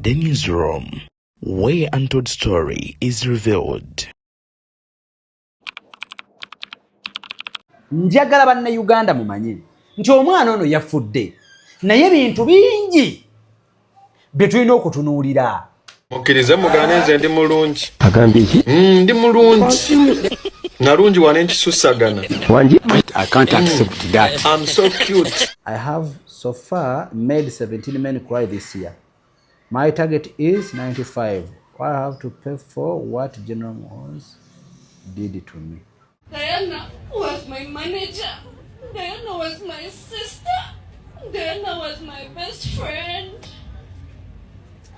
The newsroom, where untold story is revealed. Njagala banne Uganda mumanye nti omwana ono yafudde naye bintu bingi bye tulina okutunuulira. Mukkirize mugane nze ndi mulungi. Agambye ki? Ndi mulungi. Nalungi wane nkisusagana. Wanji? I can't accept that. I'm so cute. I have so far made 17 men cry this year. My target is 95. I have to pay for what General Moss did to me. Daina was my manager. Daina was my sister. Daina was my best friend.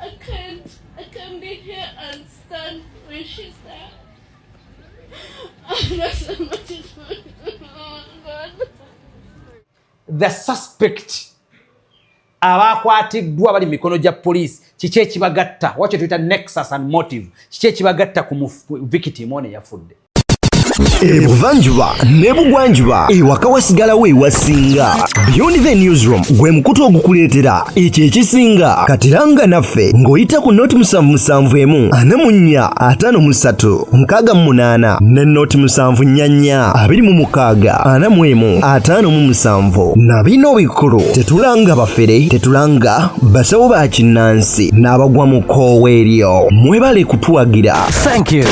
I can't be here and stand when she's there. That's so much. Oh God. The suspect abakwatiddwa bali mikono gya police kiki ekibagatta wakyo tuyita nexus and motive kiki ekibagatta ku victim one yafudde. Ebuvanjuba ne bugwanjuba ewaka wasigalawo ewasinga. Beyond the newsroom gwe mukutu ogukuleetera ekyo ekisinga katiranga naffe ng'oyita ku noti 771 44 53 ne noti 744 26 45 na bino bikulu tetulanga bafere tetulanga basawo ba kinnansi n'abagwa mu koowa eryo mwebale kutuwagira. Thank you.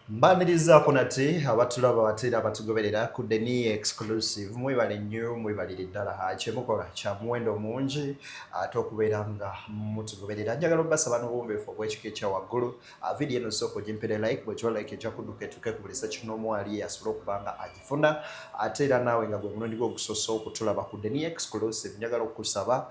Mbanirizaako nate abatulaba batera abatugoberera ku The New Exclusive mwebale nnyo mwebalire ddala kyemukola kya muwendo mungi ate okubeera nga mutugoberera. Njagala obbasaba n'obwombeefu obw'ekika ekya waggulu vidiyo eno sooka ogimpere like bw'ekyola like ejja kudduka etuuke ku buli search n'omwali asobola okuba nga agifuna ate era naawe nga gwe mulundi gwo ogusoose okutulaba ku The New Exclusive njagala okusaba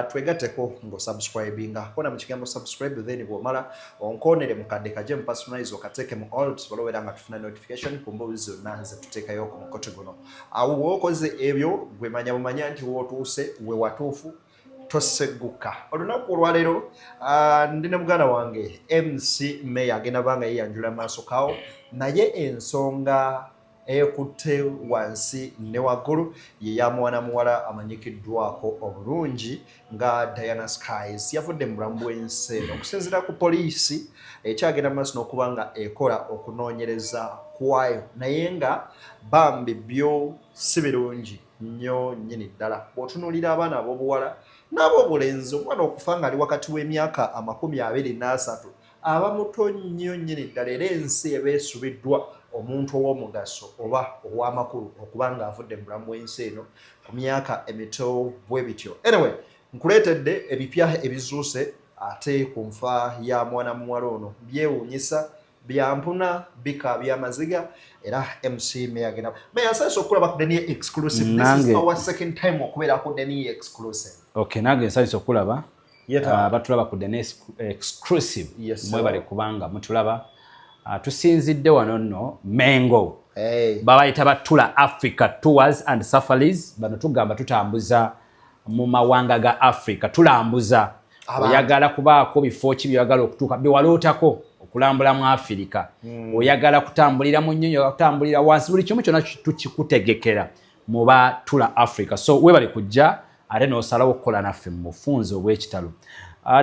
twegatteko ng'osubscribinga kona mu kigambo subscribe then bw'omala onkoonere mu kadde kaje mu personalize okateeke mu all tusolowera nga tufuna notification ku mbuzi zonna nze tuteekayo ku mukoto guno. Awo wookoze ebyo gwe manya bumanya nti wootuuse we watuufu tosegguka. Olunaku olwaleero ndi ne muganda wange MC Mayor agenda banga yeyanjula maaso kawo naye ensonga ekutte wansi ne waggulu ye ya mwana muwala amanyikiddwako obulungi nga Daina Skyz yavudde mu bulamu bw'ensi eno okusinziira ku poliisi ekyagenda maaso n'okuba nga ekola okunoonyereza kwayo naye nga bambi byo si birungi nnyo nnyini ddala. Bw'otunuulira abaana ab'obuwala n'ab'obulenzi omwana okufa nga ali wakati w'emyaka 23 aba muto nnyo nnyini ddala era ensi eba esubiddwa omuntu ow'omugaso oba ow'amakulu okuba nga avudde mu bulamu bw'ensi eno ku myaka emito bwe bityo. Anyway, nkuleetedde ebipya ebizuuse ate ku nfa ya mwana muwala ono byewuunyisa byampuna bika byamaziga era MC Mayor agenda. Mayor asanyusa okulaba ku The New Exclusive. This is our second time okubeera ku The New Exclusive. Okay, nange nsanyusa okulaba batulaba ku The New Exclusive. Mwebale kubanga mutulaba tusinzidde wano nno Mengo babayita batula Africa Tours and Safaris. Bano tugamba tutambuza mu mawanga ga Africa tulambuza oyagala kubaako bifo ki byagala okutuuka biwalootako okulambula mu Africa oyagala kutambulira mu nnyonyi kutambulira wansi buli kimu kyonna tukikutegekera mu batula Africa. So webale kujja ate n'osalawo okukola naffe mu bufunze obw'ekitalo.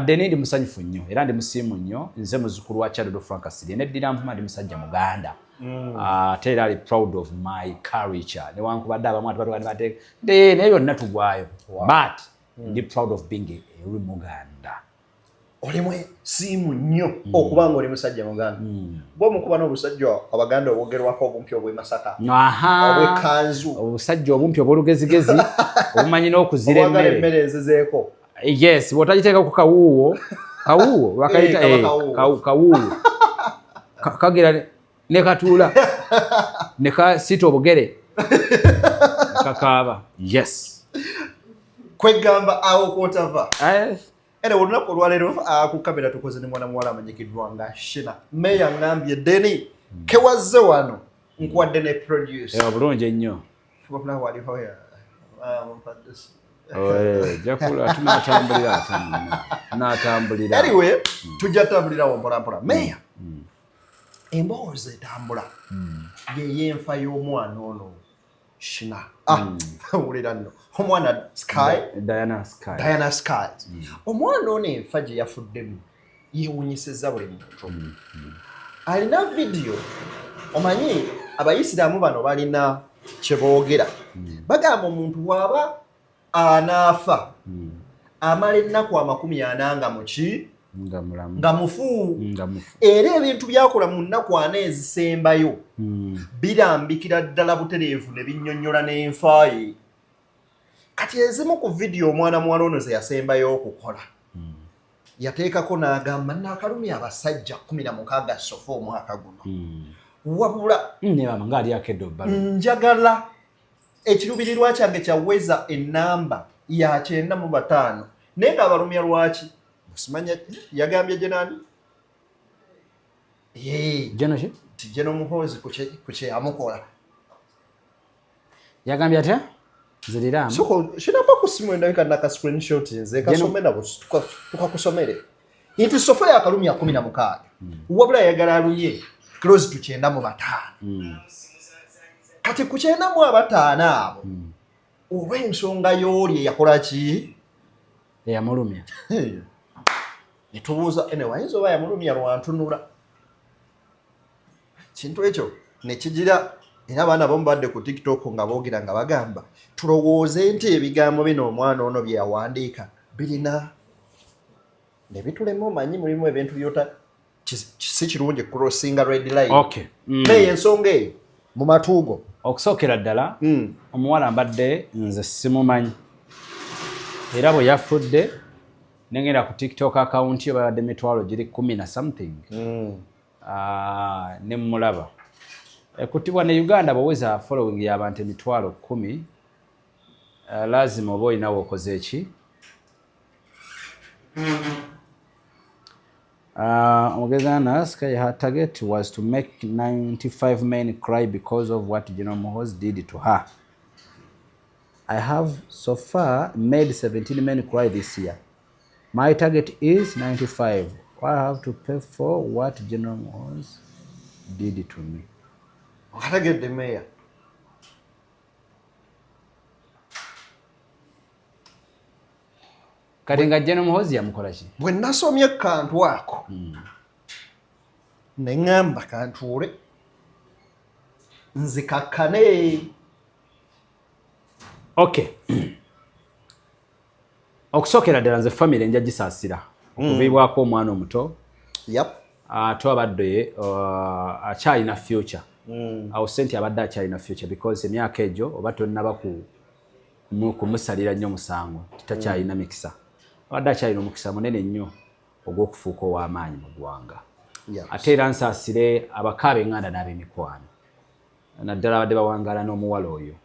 Deni ndi musanyufu nnyo era ndi musiimu nnyo nze muzzukulu wa Chadodo Frank Sidi neddira mpuma ndi musajja Muganda. Ate era ali proud of my culture newankubadde abamu ate batugandi bate naye byonna tugwayo but ndi proud of being a Muganda. Olimu siimu nnyo okuba nga oli musajja Muganda. Bw'omukuba n'obusajja Abaganda obwogerwako obumpya obw'e Masaka obw'ekkanzu obusajja obumpya obw'olugezigezi obumanyi n'okuzira emmere enzizeeko. Yes, wotagiteeka ku kawuuwo wakayita kawuuwo kagira ne katuula ne kasita obugere kakaaba. Yes, kwegamba awo kwotava. Era olunaku olwaleero ku kamera tukoze ne mwana muwala amanyikiddwa nga Shina. Mayor ngambye Deni kewazze wano nkuwadde ne produce. Bulungi ennyo. Jakula tunatambulira natambulira. Anyway, tujja tambulira wampola mpola. Mayor. Emboozi etambula. Ye yenfa y'omwana ono. shina ulira nno omwana Daina Skyz omwana ono enfa gye yafuddemu yeewunyisizza buli muntu alina video omanyi abayisiraamu bano balina kye boogera bagamba omuntu bw'aba anaafa amala ennaku 40 nga muki nga mufu era ebintu byakola mu nnaku 4 ezisembayo birambikira ddala butereevu ne binnyonnyola n'enfa ye kati ezimu ku vidiyo omwana muwala ono ze yasembayo okukola yateekako n'agamba naakalumya abasajja 16 sofa omwaka guno wabula njagala ekiruubirirwa kyange kyaweza ennamba ya 95 naye ng'abalumya lwaki simanya yagambye jenani jeno muhozi ku kye yamukola yagambye atya ziriramu shinamba ku simu endabika naka screenshot nze kasome nabo tukakusomere nti sofa yakalumya 16 wabula yagala alumye close to 95 kati ku 95 abo olw'ensonga y'oli yakola ki eyamulumya nitubuuza wayinza oba yamulumya lwantunula kintu ekyo nekigira era abaana bomu badde ku TikTok nga boogera nga bagamba tulowooze nti ebigambo bino omwana ono bye yawandiika birina ne bitulema omanyi mulimu ebintu byota si kirungi crossinga red line naye ensonga eyo mu matuugo okusookera ddala omuwala mbadde nze simumanyi era bwe yafudde nengenda ku TikTok account yo babadde mitwalo giri 10 na something ne mulaba ekutibwa ne Uganda bweweza following y'abantu emitwalo 10 lazima oba olinawo okoze eki Omugezana Sky, her target was to make 95 men cry because of what General Muhoozi did to her. I have so far made 17 men cry this year. My target is 95. I have to pay for what General Muhoozi did to me. I target the mayor. Katinga General Muhoozi yamukola ki? Bwe nasomye kantu ako. Ne ngamba kantuule. Nzikakkane. Okay. Okusookera ddala nze family nja gisaasira. Okuviibwako omwana omuto. Yep. Ate abadde akyalina future. Awo sente abadde akyalina future because emyaka egyo oba tonnaba kumusalira nnyo musango. Takyalina mikisa. Abadde akyalina omukisa munene nnyo ogw'okufuuka ow'amaanyi mu ggwanga. Ate era nsaasire abakaabe enganda n'ab'emikwano. Naddala abadde bawangaala n'omuwala oyo.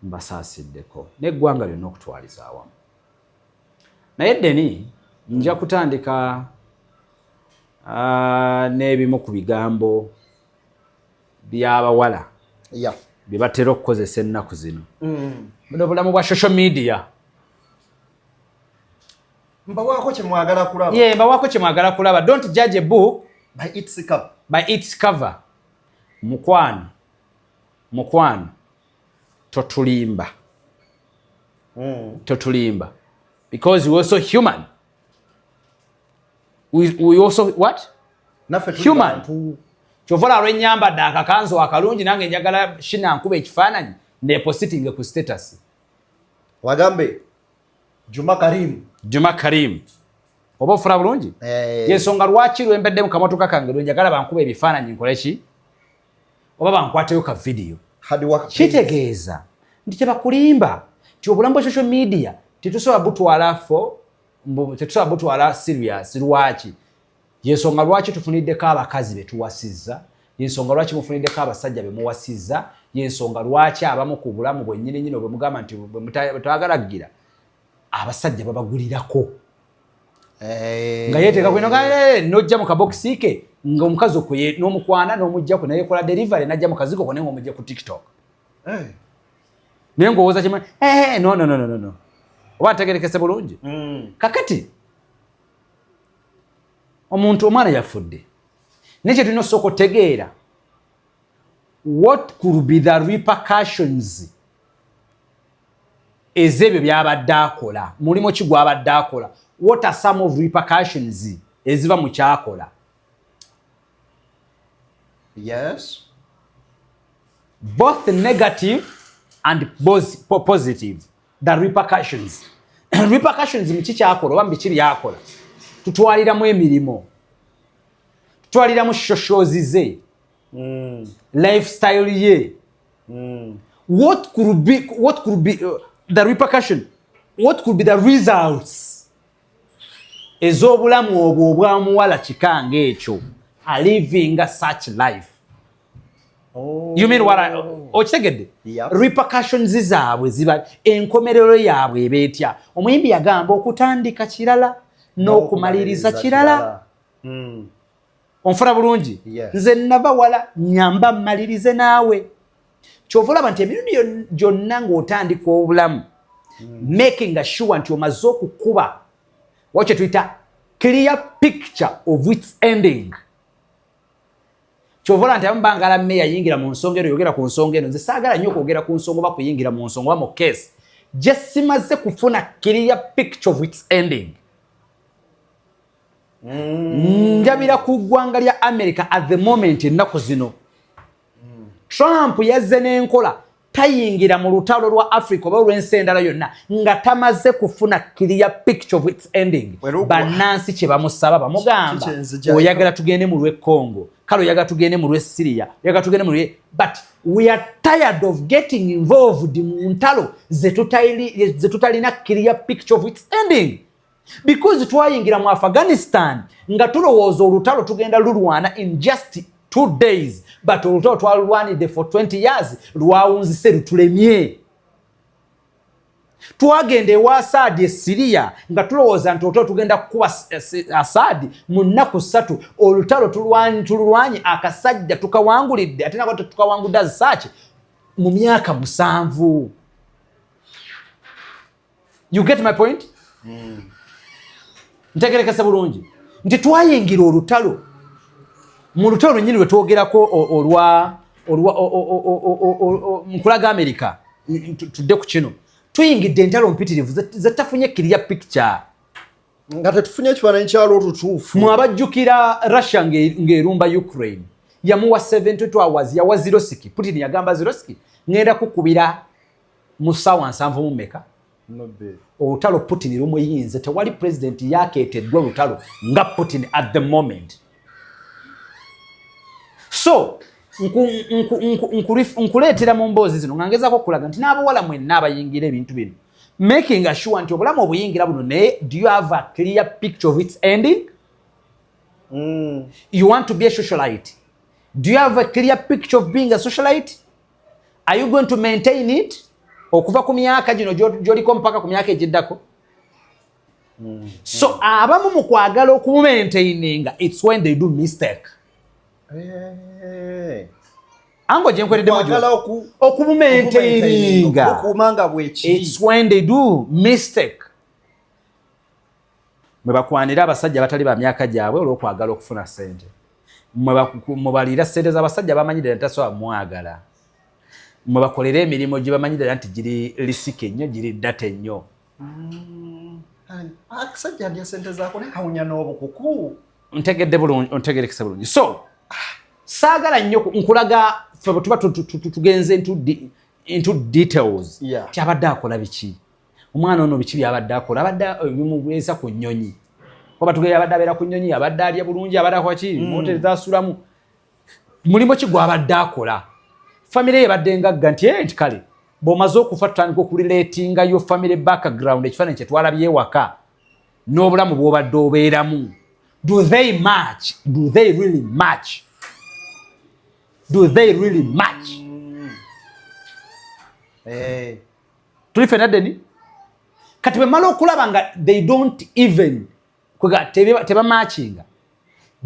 Mbasaasiddeko. N'eggwanga lyonna okutwaliza awamu. Naye Deni nja kutandika n'ebimu ku bigambo by'abawala bye batera okukozesa ennaku zino. Buno bulamu bwa social media. Mbawaako kye mwagala kulaba. Yeah, mbawaako kye mwagala kulaba. Don't judge a book by its cover. By its cover. Mukwano. Totulimba. Totulimba. Because we're also human. We also what? Human. Chovola alwenyambadde akakanzu akalungi nange njagala shina nkuba ekifaananyi nepositinge ku status. Wagambe Juma Karim. Oba ofuna bulungi? Yensonga lwaki lwembedde mu kamotoka kange njagala bankuba ebifaananyi nkole ki? Oba bankwateyo ka video. Kitegeeza nti tebakulimba ti obulamu bwa social media tetusobola butwala serious. Lwaki? Yensonga lwaki tufuniddeko abakazi betuwasizza, yensonga lwaki mufuniddeko abasajja bemuwasizza, yensonga lwaki abamu ku bulamu bwennyini nyino bwe mugamba nti bwetwagalagira abasajja babagulirako. Nga yeteeka kwino nojja mu kabokisi ke ng'omukazi okwe n'omukwana n'omuggyako naye kola delivery najja mu kaziko ko naye ng'omugja ku TikTok. Naye ng'owooza kimwe no. Oba ategerekese bulungi. Kakati omuntu omwana yafudde. Naye kye tulina osooka otegeera what could be the repercussions ezebyo byabadde akola mulimu ki gwabadde akola what are some of repercussions eziva mu kyakola yes both negative and positive the repercussions repercussions mu kikyakola oba mu biki byakola tutwaliramu emirimu tutwaliramu shoshozi ze lifestyle ye what could be the repercussion what could be the results ez'obulamu obwo obwamuwala kikange ekyo a living such life you mean what okitegedde repercussions zaabwe ziba enkomerero yaabwe ebeetya omuyimbi yagamba okutandika kirala n'okumaliriza kirala onfuna bulungi nze nava wala nyamba mmalirize naawe kyova olaba nti emirundi gyonna ng'otandika obulamu making sure nti omaze okukuba wakye tuyita clear picture of its ending kyova olaba nti abamu bangala meya yingira mu nsonga eno yogera ku nsonga eno nze saagala nnyo okwogera ku nsonga oba kuyingira mu nsonga oba mu case gye simaze kufuna clear picture of its ending njabira ku ggwanga lya America at the moment ennaku zino Trump yazze n'enkola tayingira mu lutalo lwa Africa oba olw'ensendala yonna nga tamaze kufuna clear picture of its ending bannansi kye bamusaba bamugamba oyagala tugende mu lw'e Congo kale oyagala tugende mu lw'e Syria oyagala tugende mu lw'e but we are tired of getting involved mu ntalo ze tutalina clear picture of its ending because twayingira mu Afghanistan nga tulowooza olutalo tugenda lulwana in just 2 days but olutalo twalulwanidde for 20 years lwawunzise lutulemye twagenda ewa Assad e Syria nga tulowooza nti olutalo tugenda kukuba Assad mu nnaku 3 olutalo tululwanye akasajja tukawangulidde ate nako tukawangudde azisaaki mu myaka 7 you get my point ntegerekese bulungi nti twayingira olutalo mu lutalo lwennyini lwe twogerako nkulaga America tudde ku kino tuyingidde entalo mpitirivu zetafunye clear picture nga tetufunye ekifaananyi kyalo otutuufu mu abajjukira Russia ng'erumba Ukraine yamuwa 72 hours yawa Zelensky Putin yagamba Zelensky ngenda kukubira mu ssaawa 7 mu mmeka olutalo Putin lumuyinze tewali president yakeeteddwa olutalo nga Putin at the moment so nkuleetera mu mboozi zino nga ngezaako okulaga nti n'abawala mwenna abayingira ebintu bino making sure nti obulamu obuyingira buno naye do you have a clear picture of its ending you want to be a socialite do you have a clear picture of being a socialite are you going to maintain it okuva ku myaka gino gyoliko mpaka ku myaka egiddako so abamu mu kwagala okumaintaininga it's when they do mistake ango gye nkwereddemu okumumaintaininga it's when they do mistake mwe bakwanira abasajja abatali ba myaka gyabwe olw'okwagala okufuna ssente mwe baliira ssente z'abasajja bamanyidde ntasobola mwagala mwe bakolera emirimu gye bamanyidde nti giri lisike ennyo giri data ennyo akasajja ndya ssente zaako naye kawunya n'obukuku ntegedde bulungi ontegerekese bulungi so saagala nnyo nkulaga ffe bwe tuba tugenze into details kyabadde akola biki omwana ono biki byabadde akola abadde bimugweza ku nnyonyi oba tugere abadde abeera ku nnyonyi abadde alya bulungi abadde akwaki moteri zasulamu mulimu ki gwabadde akola famire ye badde ngagga nti kale bw'omaze okufa tutandika okulireetingayo family background ekifaananyi kye twalabye ewaka n'obulamu bw'obadde obeeramu do they match do they really match tuli fena deni kati bemala okulaba nga they don't even tebamatchinga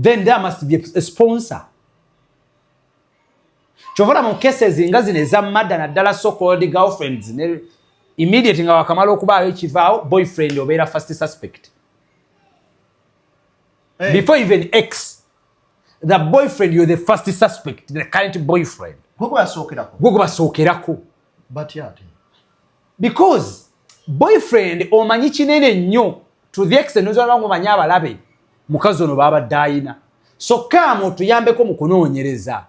then there must be a sponsor kyovula mu cases nga zino eza madda naddala so-called girlfriends immediate nga wakamala okubaayo ekivaawo boyfriend obeera first suspect before even ex the boyfriend, you're the first suspect, the current boyfriend. But yeah. Because boyfriend omanyi kinene nnyo to the extent nozalwa ngomanyi abalabe mukazi ono baba Daina. So kama tuyambeko mu kunoonyereza.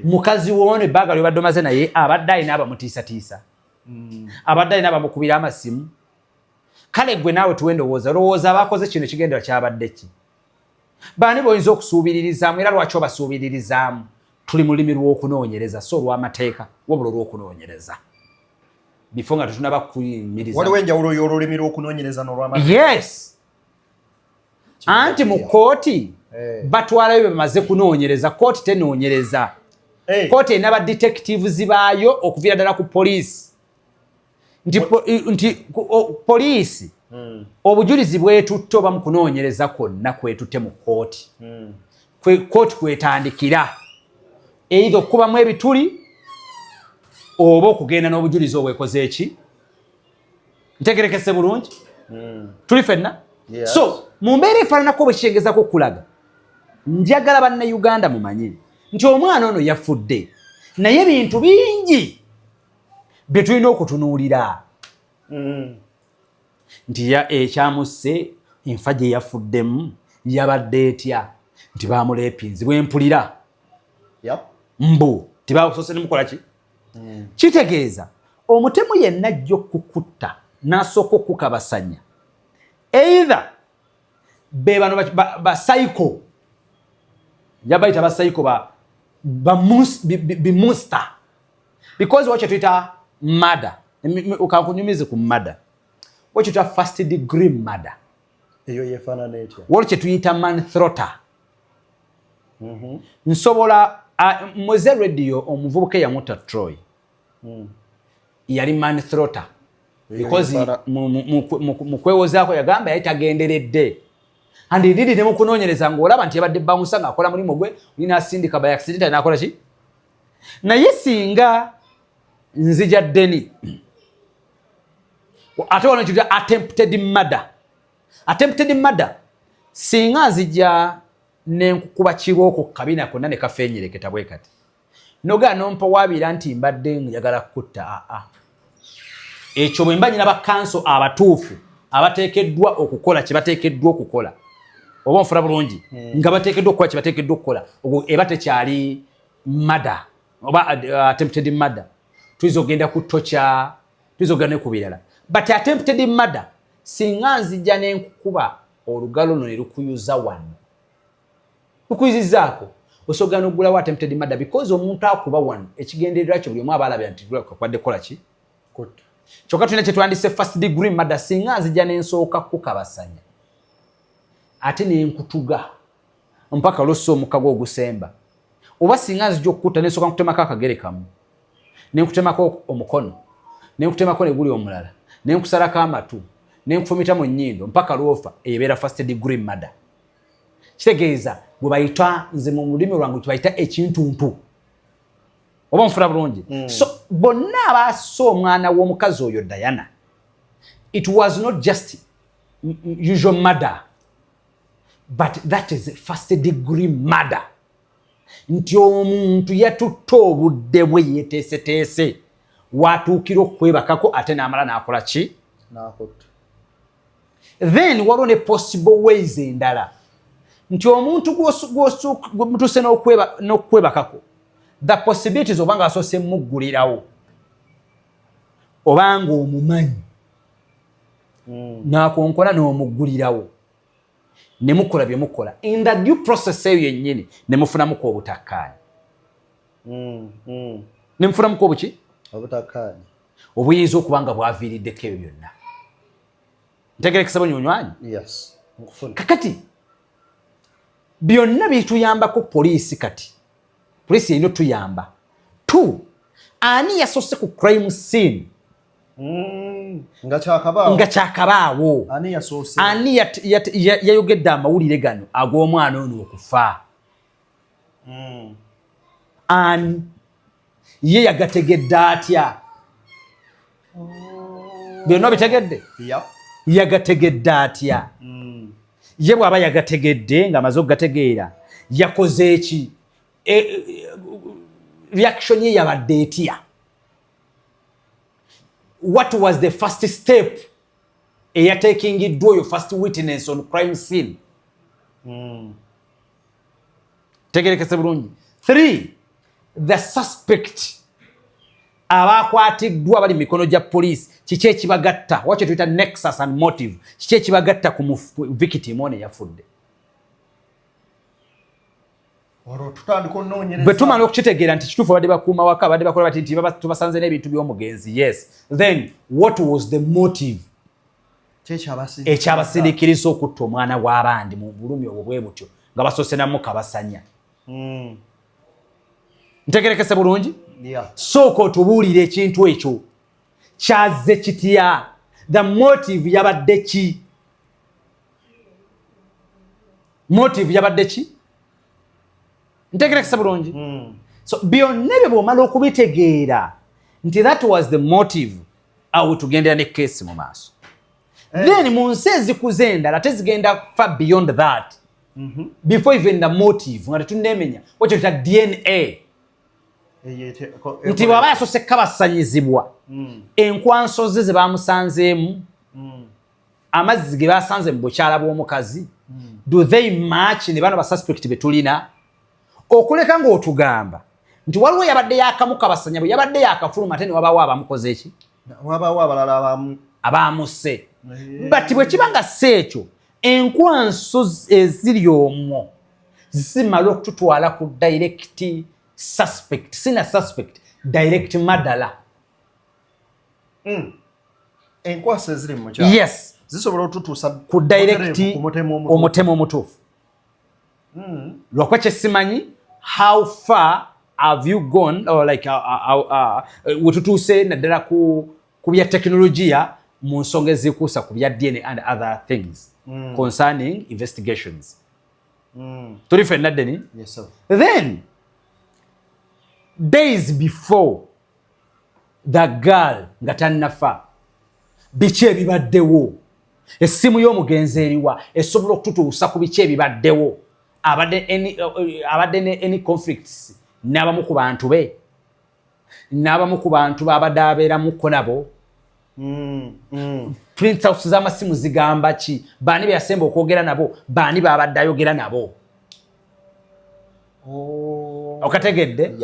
Mukazi wone baga lyo badomaze naye abadaina abamutiisa. Abadaina abamukubira amasimu. Kale gwe nawe tuwendowooza lowooza abakoze kino kigendera kyabadde ki. Bani boyinza okusuubiririzaamu era lwaki obasuubiririzaamu. Tuli mu lulimi lw'okunoonyereza so lw'amateeka wabula lw'okunoonyereza. Before nga tunaba kuyimiriza. Waliwo enjawulo y'olulimi lw'okunoonyereza n'olw'amateeka. Yes. Anti mu kooti batwalayo bamaze kunoonyereza kooti tenoonyereza. Kooti erina ba detectives baayo okuviira ddala ku poliisi. Nti poliisi obujulizi bwetutte oba mu kunoonyereza kwonna kwetutte mu kooti. Kooti kwetandikira. Either okubamu ebituli oba okugenda n'obujulizi obwekoze eki. Ntegerekese bulungi? Tuli fenna? So, mu mbeera efaananako bwe kiyengezako okulaga. Njagala bannayuganda mumanye nti omwana ono yafudde naye ebintu bingi bye tulina okutunuulira. Nti ekyamusse enfa gye yafuddemu yabadde etya nti baamuleepinzi bwe mpulira mbu tibasoose nemukola ki. Kitegeeza omutemu yenna ajja okukutta n'asooka okukabasanya either be bano basayiko yabayita basayiko bimusta because what tuyita murder ukakunyumize ku murder what tuyita first degree murder eyo yefaanana etya what tuyita manslaughter. Nsobola Moze radio omuvubuka yamutta Troy yali manslaughter because mu kwewozaako yagamba yali tagenderedde and ndidi ne mukunoonyereza ng'olaba nti yabadde bamusa ng'akola mulimu gwe nina asindika by accident n'akola ki naye singa nzija ddeni ate wano kituta attempted murder singa nzija nenkukuba kibooko kabina konna ne kafeenyereketa bwe kati noga nompa waabira nti mbadde njagala kutta ekyo bwe mba nyina bakanso abatuufu abateekeddwa okukola kye bateekeddwa okukola oba nfuna bulungi nga bateekeddwa okukola kye bateekeddwa okukola eba tekyali murder oba attempted murder tuyinza okugenda ku tocha tuyinza okugenda ne ku birala but attempted murder singa nzijja nenkukuba olugalo luno ne lukuyuza wano lukuyizizaako osobola n'oggulawo attempted murder because omuntu akuba wano ekigendererwa kyo buli omu aba alabye nti kwadde kola ki kyokka tulina kye twandise first degree murder singa nzijja n'ensooka kukabasanya ate nenkutuga mpaka losso omukago ogusemba oba singa nzijja okukutta n'ensooka nkutemako akagere kamu nenkutemako omukono nenkutemako neguli omulala nenkusalako amatu nenkufumita mu nnyindo mpaka lwofa ebeera first degree murder. Kitegeeza bwe bayita nze mu lulimi lwange tubayita ekintuntu oba nfuna bulungi. So bonna abaasa omwana w'omukazi oyo Daina it was not just usual murder but that is first degree murder. Nti omuntu yatutta obudde bwe yeteeseteese watuukira okwebakako ate n'amala n'akola ki n'akutta. Then waliwo ne possible ways endala nti omuntu gw'omutuse n'okwebakako the possibilities obanga asoose muggulirawo obanga omumanyi n'akonkola n'omuggulirawo ne mukola bye mukola in the due process eyo yennyini ne mufunamuko obutakkaanya ne mufunamuko obuki obutakkaanya obuyinza okuba nga bwaviiriddeko ebyo byonna ntegerekesa bunyunywanyi. Yes. Kakati byonna bituyambako poliisi kati poliisi erina tuyamba tu ani yasoose ku crime scene nga kyakabaawo ani yayogedde amawulire gano ag'omwana ono okufa ani ye yagategedde atya byonna bitegedde yagategedde atya ye bw'aba yagategedde ng'amaze okugategeera yakoze eki reaction ye yabadde etya what was the first step taking your first witness on crime scene tegerekese bulungi 3 the suspect abakwatiddwa bali mikono gya police kiki ekibagatta wakyo tuyita nexus and motive kiki ekibagatta ku victim one yafudde bwe tumala okukitegeera nti kituufu badde bakuuma waka badde bakola bati nti tubasanze n'ebintu by'omugenzi yes then what was the motive ekyabasirikiriza okutta omwana w'abandi mu bulumi obwo bwe butyo nga basoose namu kabasanya ntegerekese bulungi sooka otubuulire ekintu ekyo kyazze kitya the motive yabadde ki ntegerekese bulungi so byonna ebyo bw'omala okubitegeera nti that was the motive awo tugendera ne case mu maaso then mu nsi ezikuze endala tezigenda far beyond that before even the motive nga tetunneemenya wakyo tuta DNA nti bw'aba yasoose kabasanyizibwa enkwanso ze baamusanzeemu amazzi ge baasanze mu bukyala bw'omukazi do they match ne bano basuspect be tulina okuleka ng'otugamba nti waliwo yabadde yakamu kabasanya bwe yabadde yakafuluma ate ne wabaawo abamukoze eki wabaawo abalala abaamuse but bwe kiba nga si ekyo enkwanso eziri omwo zimala okututwala ku direct suspect sina suspect direct madala enkwanso eziri mu kyalo yes zisobola otutuusa ku direct omutemu omutuufu lwakwa kyesimanyi how far have you gone or like wetutuuse naddala ku bya teknologiya mu nsonga ezikuusa ku bya DNA and other things concerning investigations tuli ffenna ddeni then days before the girl nga tannafa biki ebibaddewo essimu y'omugenzi eriwa esobola okututuusa ku biki ebibaddewo abadde ne any conflicts n'abamu ku bantu be n'abamu ku bantu baabadde abeeramuko nabo print house z'amasimu zigamba ki baani be yasemba okwogera nabo baani baabadde ayogera nabo okategedde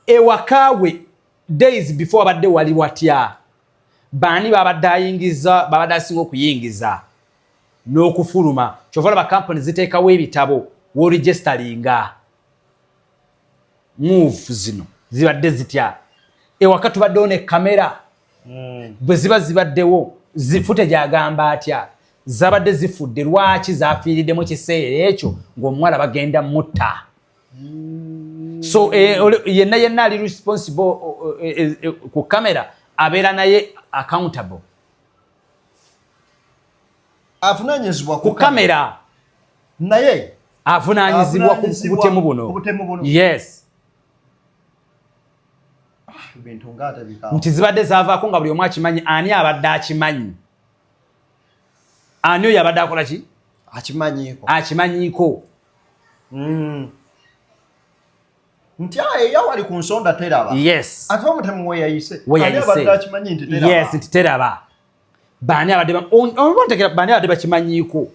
ewakaawe days before abadde wali watya baani baabadde ayingiza baabadde asinga okuyingiza n'okufuluma kyova laba kampani ziteekawo ebitabo woregisteringa move zino zibadde zitya ewaka tubaddewo ne kamera bwe ziba zibaddewo zifute gyagamba atya zabadde zifudde lwaki zafiiriddemu kiseera ekyo ng'omuwala bagenda mutta so yenna ali responsible ku kamera abeera naye accountable avunaanyizibwa ku kamera naye avunaanyizibwa ku butemu buno yes bintu ngate bikawo nti zibadde zaavaako nga buli omu akimanyi ani abadde akimanyi ani oyo abadde akola ki akimanyiiko nti eya wali ku nsonda teraba yes ate omutemu weyayise abadde akimanyi nti teraba yes nti teraba baani abadde bakimanyiiko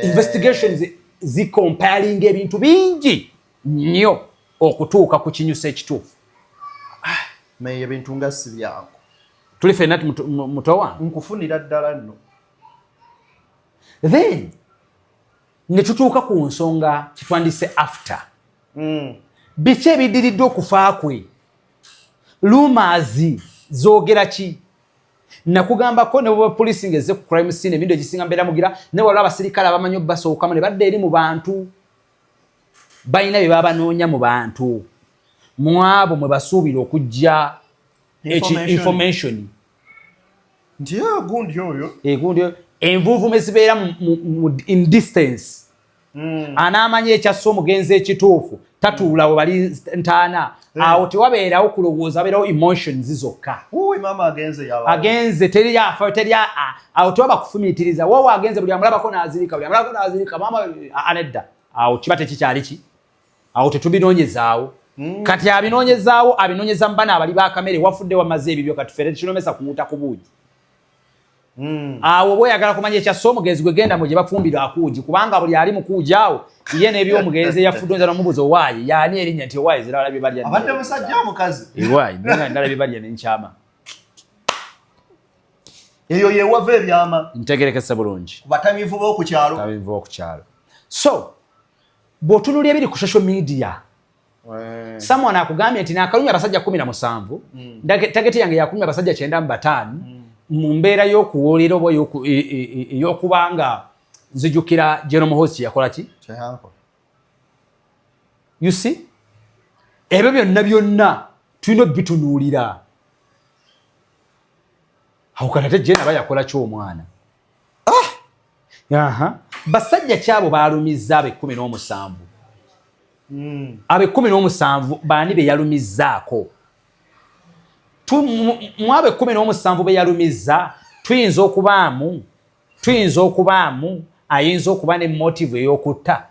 investigations zicomparing ebintu bingi nnyo okutuuka ku kinyusa ekituufu naye ebintu nga si byangu tuli ffenna muto wange nkufunira ddala nno then ne tutuuka ku nsonga kitwandise after biki ebidiridde okufa kwe rumors zoogera ki nakugambako ne bwe police ngeze ku crime scene ebintu egisinga mbeera mugira ne waliwo abasirikale abamanyi obbasookamu ne badde eri mu bantu balina bye babanoonya mu bantu mu abo mwe basuubira okujja information nti gundi oyo envuuvume zibeera in distance anaamanya ekyassa omugenzi ekituufu tatuula we bali ntaana awo tewabeerawo kulowooza abeerawo emotions zokka agenze teri yafa teri awo tewaba kufumiitiriza wowe agenze buli amulabako n'azirika buli amulabako n'azirika maama anedda awo kiba tekikyali ki awo tetubinoonyezaawo kati abinoonyeza mbana abali bakamere wafudde wamaze ebibyo kati fere kinomesa kumuta ku buugi awo bw'oyagala kumanya ekyasse omugenzi gwe genda mu gye bafumbira akuugi kubanga buli ali mu kuugi awo ye n'ebyomugenzi yafudde nzala mubuzo waaye yaani erinnya nti owaaye zirala bye balya abadde musajja omukazi ewaaye ndala bye balya n'enkyama eyo yewava ebyama ntegerekese bulungi kubatamiivu b'okukyalo so bw'otunulya ebiri ku social media someone akugambye nti nakalumya abasajja 17 tageti yange yakulumya abasajja 95 mu mbeera y'okuwoolera oba ey'okubanga nzijukira General Host yakola ki you see ebyo byonna tulina bitunuulira awukana te Jena aba yakola ki omwana basajja kyabo baalumizza abe 17 abe 17 baani be yalumizzaako mu abe 17 be yalumizza tuyinza okubaamu ayinza okuba ne motive ey'okutta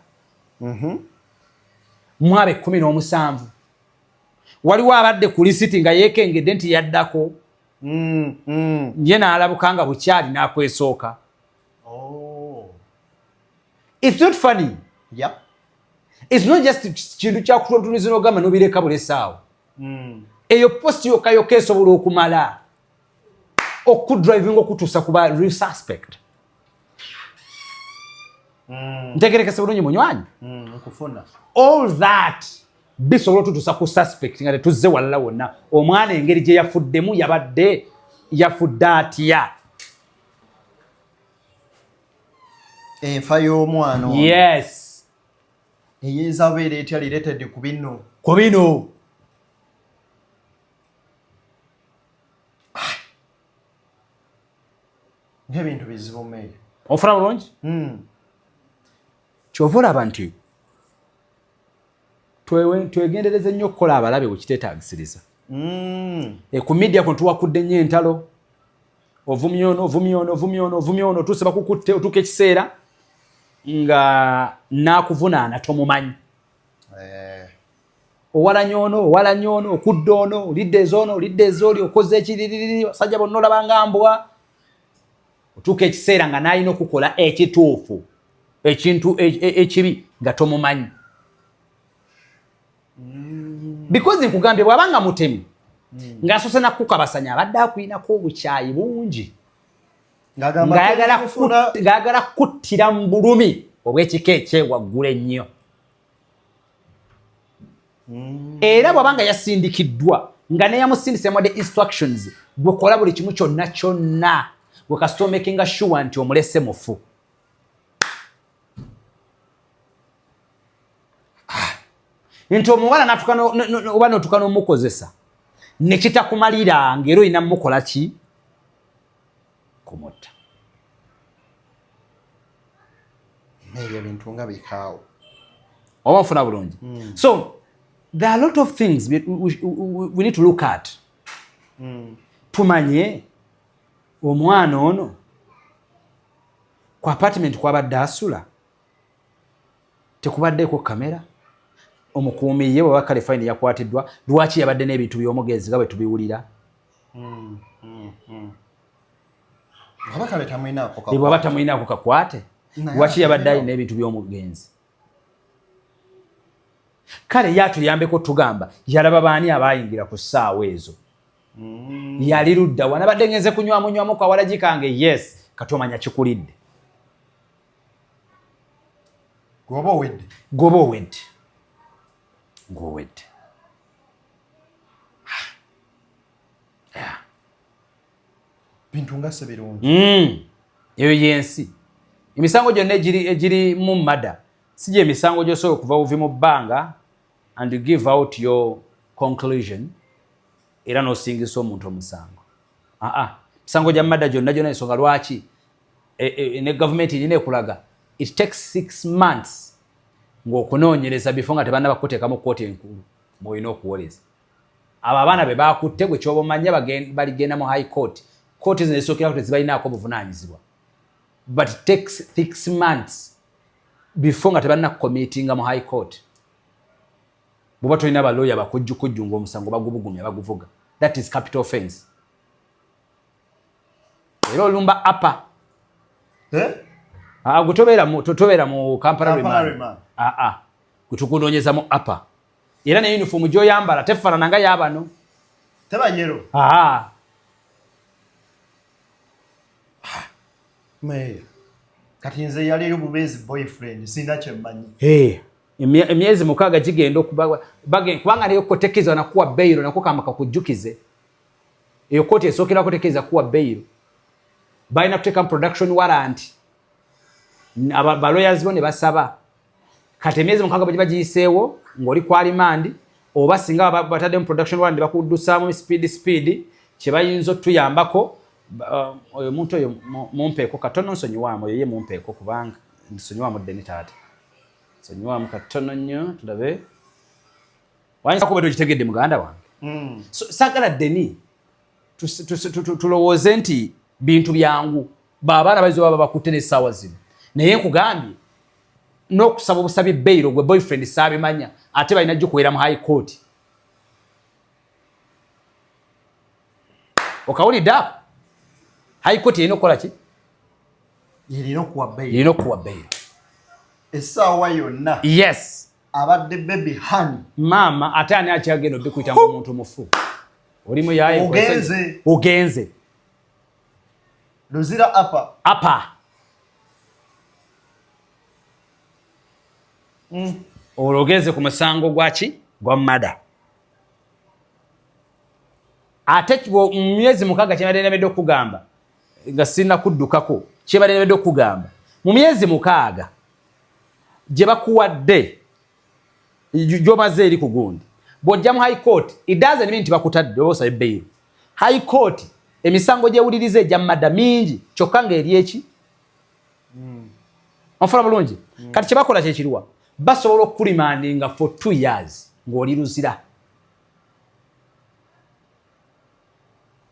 mu abe 17 waliwo abadde ku lisiti nga yeekengedde nti yaddako ye n'alabuka nga bukyali n'akwesooka it's not funny it's not just kintu kyakutontuliza n'ogamba n'obireka bulesaawo eyo post yokayoka esobola okumala okudriving okutuusa kuba resuspect ntegerekese bulungi munywanyi all that bisobola otutuusa ku suspect nga tetuzze walala wonna omwana engeri gye yafuddemu yafudde atya enfa y'omwana yes eyinza abeera etya related ku bino ng'ebintu bizibu mmere ofuna bulungi kyova olaba nti twegendereze nnyo okukola abalabe bwekiteetagisiriza ku media kuno tuwakudde nnyo entalo ovumya ono otuuse bakukutte otuuka ekiseera nga naakuvunaana tomumanyi owalanya ono okudda ono olidde ezooli okoze ekiriri basajja bonna olabanga mbwa otuuka ekiseera nga n'alina okukola ekituufu ekintu ekibi nga tomumanyi because nkugambye bw'abanga mutemu ng'asoose nakukabasanya abadde akuyinako obukyayi bungi ng'ayagala kuttira mu bulumi obw'ekika ekyewaggula ennyo era bw'abanga yasindikiddwa nga neyamusindisa yamuwadde instructions bwekola buli kimu kyonna wekasita omakinga sure nti omulese mufu nti omuwala oba notuka n'omukozesa nekitakumalira ng'era olina mukola ki kumutta ebyo bintu nga bikaawo oba nfuna bulungi so there are a lot of things we need to look at tumanye omwana ono ku apartment kwabadde asula tekubaddeeko kamera omukuumi ye bwaba kale fine yakwatiddwa lwaki yabadde n'ebintu by'omugenzi nga bwe tubiwulira bwaba tamwinaako kakwate lwaki yabadde alina ebintu by'omugenzi kale yatuyambeko tugamba yalaba baani abayingira ku ssaawa ezo yali ludda wanabadde ngenze kunywamu kawalagi kange yes kati omanya kikulidde goba owedde ng'owedde bintu nga se birungi eyo yensi emisango gyonna egiri mu mada si gye emisango gy'osobola okuva buvi mu bbanga and you give out your conclusion era n'osingisa omuntu omusango misango gya mada gyonna ensonga lwaki ne gavumenti erina ekulaga it takes 6 months ng'okunoonyereza bifo nga tebanna bakuteekamu kkooti enkulu mwolina okuwoleza abo abaana be bakutte gwe kyoba omanya baligenda mu high court kooti zino ezisookeraku tezibalinaako buvunaanyizibwa but it takes 6 months before nga tebanna committing mu high court buba tolina ba lawyer bakujjukujjunga omusango bagubugumya baguvuga. That is capital offense. Ero lumba apa. Gutobera mu Kampala remand. Gutukunonyeza mu apa. Era ne uniform gyo yambala tefaana nga yabano. Tebanyero. Meya. Kati nze yali bubezi boyfriend sina kyemmanyi. Emyezi mukaaga gigenda kubanga neyo kotekeeza na kuwa bail na kukamaka kujjukize. Eyo koti esokera kotekeeza kuwa bail. Balina kuteeka production warrant. Ba lawyers bo ne basaba. Kati emyezi mukaaga bagiyiseewo ng'oli kwa remand oba singa batadde mu production warrant bakuddusamu speed kye bayinza tuyambako. Oyo muntu oyo mumpeeko katono nsonyiwamu oyo ye mumpeeko kubanga nsonyiwamu ddeni taata. Nsonyiwamu katono nnyo tulabe. Wanyisa kuba tokitegedde muganda wange. Sagala ddeni tulowooze nti bintu byangu baabaana bayizo baba bakutte n'essaawa zino. Naye nkugambye n'okusaba obusabi bail gwe boyfriend saabimanya ate balina jjo kuwera mu high court. Okawulidde ako? High court yino kola ki? Yino kuwa bail. Yino kuwa bail. Essaawa yonna. Yes. Abadde baby honey. Mama ate ani akyagenda obikuyita mu muntu mufu. Olimu yaye ogenze. Luzira apa. Ologeze ku musango gwaki? Gwa mada. Ate kibo myezi mukaaga kyebadde okugamba nga sina kuddukako kyebadde okugamba mu myezi mukaaga gye bakuwadde gyomaze eri ku gundi bw'ojja mu high court it doesn't mean nti bakutadde oba osabe bail. High court emisango gyewuliriza ejja mada mingi kyokka ng'eri eki onfuna bulungi kati kye bakola kyekiriwa basobola okukurimandinga for 2 years ng'oli luzira.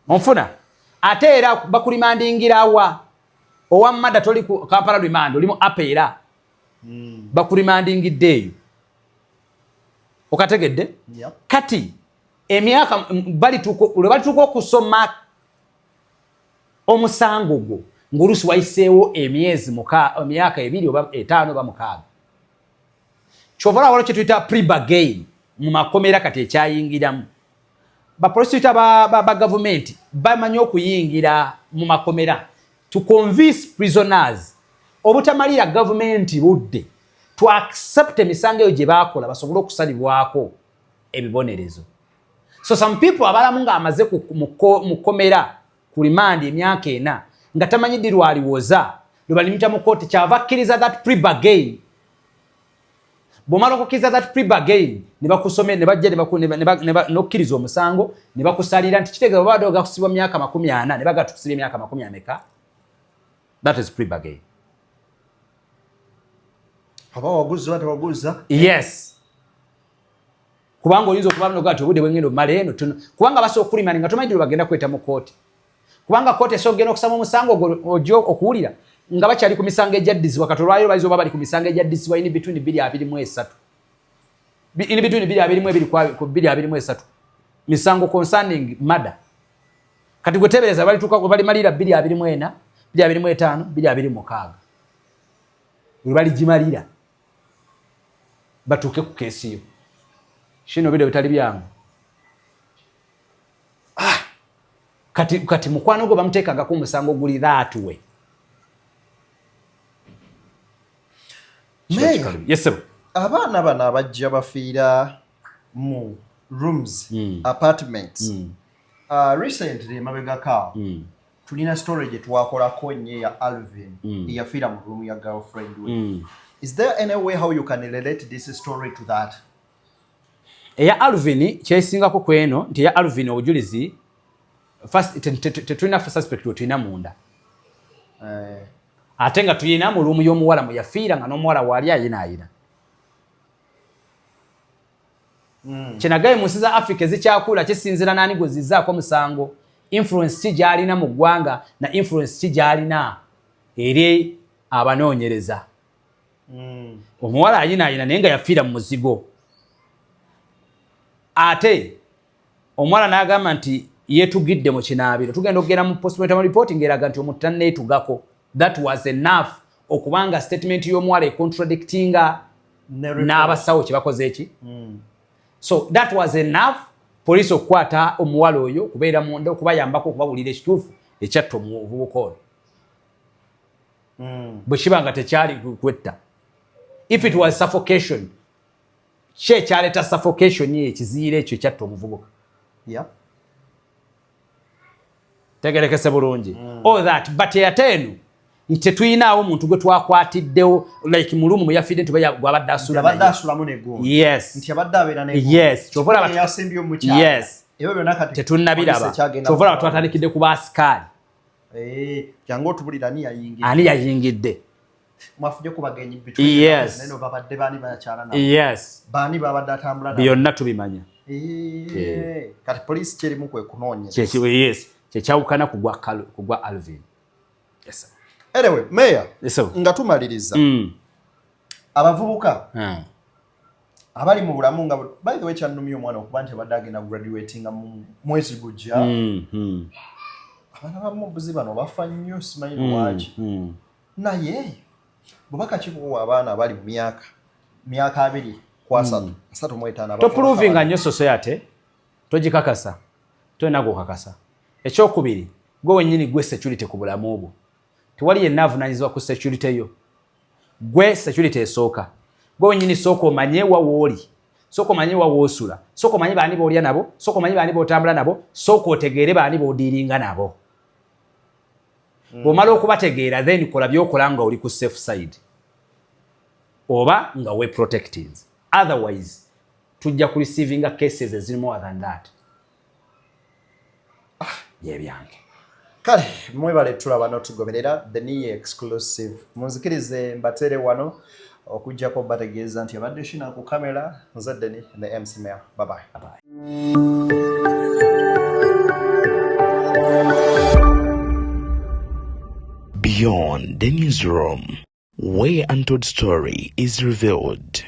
Onfuna ate era bakurimandingira wa owa mada toli ku Kampala remand olimu apera bakurimandingidde eyo okategedde. Kati emyaka balituuka okusoma omusango gwo ng'oluusi wayiseewo emyezi emyaka 2 oba 5 oba 6 kyova olaba kye tuyita pre-bargain mu makomera kati ekyayingiramu. Baprosecutor ba government bamanyi okuyingira mu makomera to convince prisoners obutamalira government budde to accept emisango eyo gye baakola basobole okusalibwako ebibonerezo. So some people abalamu nga amaze mu komera ku remand emyaka 4 nga tamanyi dirwaliwoza lubalimita mu court kyava akkiriza that pre-bargain. Bomala okukiza that pre-bargain ne bakusome ne bajja nokkiriza omusango ne bakusalira nti kitegeeza babadde ogakusibwa myaka 40 ne bagatukusibya myaka 40. That is pre-bargain. Aba waguza. Yes. Kubanga oyinza okuba no gato obudde bwengendo male eno kubanga baso okulimani nga tomanyi bagenda kweta mu court. Kubanga court esogenda okusama omusango ojo okuwulira nga bakyali ku misango ejaddizibwa katolwayo bayizo bali ku misango ejaddizibwa ini between 223 ini between 222 ku 223 misango concerning murder. Kati gwetebereza bali tuka bali malira 224 225 226 bali jimalira batuke ku kesi yo shino bide bitali byangu. Kati mukwano go bamuteekaga ku musango guli thatwe. Yes sir. Abaana bana abajja bafiira mu rooms, apartments. Recently mabega kao tulina storage twakolako nnyo ya Alvin yafiira mu room ya girlfriend we. Is there any way how you can relate this story to that? Eya Alvin kyesingako kweno nti ya Alvin obujulizi first tetulina suspect tulina munda. Ate nga tuyina mu lumu y'omuwala mu yafiira nga n'omuwala wali ayina. Kinagaye mu nsi za Africa ezikyakula kisinzira nani gwe zizzaako musango influence ki gy'alina mu ggwanga na influence ki gy'alina eri abanoonyereza. omuwala ayinaayina naye nga yafiira mu muzigo ate omuwala n'agamba nti yeetugidde mu kinaabiro tugenda okugenda mu postmortem report ng'eraga nti omuntu tanneetugako. That was enough okubanga statement y'omuwala econtradictinga n'abasawo kye bakoze eki. So that was enough police okukwata omuwala oyo kubeera munda okubayambako okubawulira ekituufu ekyatta omuvubuka ono. Bwe kiba nga tekyali kwetta. If it was suffocation, ki ekyaleeta suffocation ye ekiziire ekyo ekyatta omuvubuka. Tegerekese bulungi. All that, but ate eno nti tetuyinaawo omuntu gwe twakwatiddewo like mulumu yafidde nti gwabadde asulamu neggondo. Yes. Nti abadde abeera neggondo. Yes. Yasembi omukyala. Yes. Ebyo byonna kati tetunnabiraba. Kyova twatandikidde ku baasikaali. Jangu otubulira ani yayingidde. Ani yayingidde. Mwafuje ku bagenyi yes. Neno babadde baani bayakyala nabo. Yes. Baani babadde atambula nabo. Byonna tubimanya. Kati police kyerimu kwe kunoonyeza. Yes. Kyekyawukana ku gwa Alvin. Yes. Anyway, Mayor, nga tumaliriza. Abavubuka abali mu bulamu nga by the way kyannumya omwana okuba nti abadde agenda graduatinga mu mwezi gujja. Abaana bamubuzi bano bafa nnyo simanyi lwaki. Naye bubaka kibuwa abaana abali mu myaka 2 kwa 3 mu 5 toprovinga nnyo society togikakasa tolina gukakasa. Ekyokubiri gwe wennyini gwe security ku bulamu obwo tewali yenna avunaanyizibwa ku security yo. Gwe security esooka gwe wennyini sooka omanye wa wooli, sooka omanye wa woosula, sooka omanye baani boolya nabo, sooka omanye baani bootambula nabo, sooka otegeere baani boodiiringa nabo. Bw'omala okubategeera then kola byokola nga oli ku safe side oba nga we protectings. Otherwise tujja ku receiving cases eziri more than that. Yebyange kale mwebale tulaba n'otugoberera the new exclusive munzikirize mbatere wano okujjako bategeeza nti abadde shina ku kamera nzadde ne MC Mayor. Bye bye. Beyond the newsroom, where untold story is revealed.